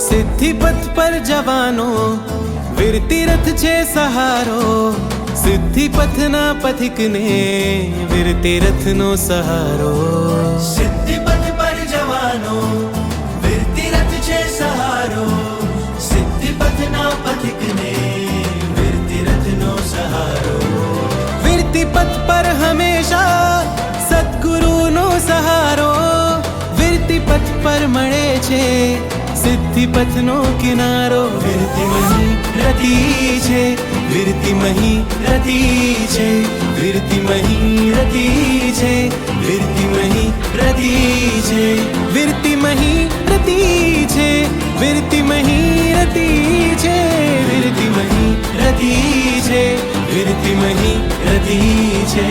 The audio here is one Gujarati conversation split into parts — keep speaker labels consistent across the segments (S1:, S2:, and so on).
S1: સિદ્ધિ પથ પર જવાનો વીરતી રથ છે સહારો, સિદ્ધિ પથના પથિકને વીરતી રથનો સહારો.
S2: સિદ્ધિ પથ પર જવાનો વીરતી રથ છે સહારો, સિદ્ધિ પથના પથિકને વીરતી રથનો સહારો.
S1: વીરતી પથ પર હંમેશા સદગુરુનો સહારો, વીરતી પથ પર મળે છે સિદ્ધિ પથનો કિનારો. વીરતી રતી છે, વીરતી રતી છે, વીરતી રતી છે, વીરતી રતી છે, વીરતી રતી છે, વીરતી રતી છે, વીરતી રતી છે, વીરતી રતી છે.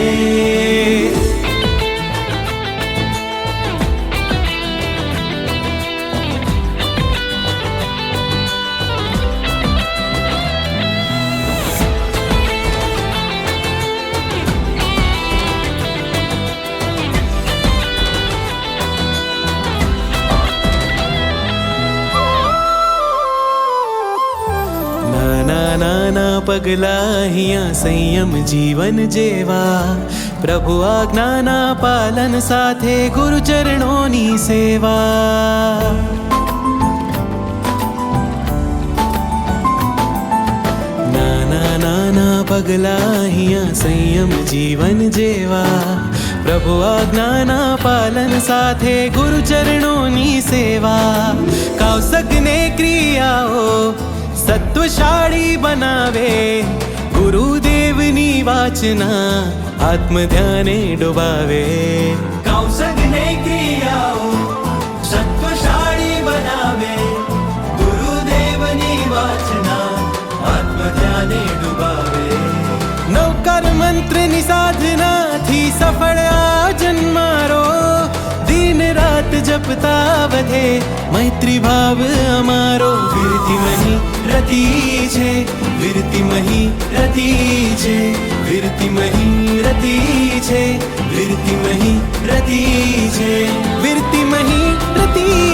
S1: નાના પગલા અહીંયા સંયમ જીવન જેવા, પ્રભુ આજ્ઞાના પાલન સાથે ગુરુ ચરણોની સેવા. નાના પગલા અહીંયા સંયમ જીવન જેવા, પ્રભુ આજ્ઞાના પાલન સાથે ગુરુ ચરણોની સેવા. કૌશકને ક્રિયાઓ સત્વશાળી બનાવે, ગુરુદેવની વાચના આત્મ ધ્યાને ડુબાવે.
S2: કૌશકને ક્રિયાઓ સત્વશાળી બનાવે, ગુરુદેવની વાચના આત્મ ધ્યાને ડુબાવે.
S1: નવકાર મંત્રની સાધનાથી સફળ આ જન્મારો, દિન રાત જપતા વધે મૈત્રી ભાવ અમારો. વીરતી રતી છે, વીરતી રતી છે, વીરતી રતી છે, વીરતી રતી છે, વીરતી રતી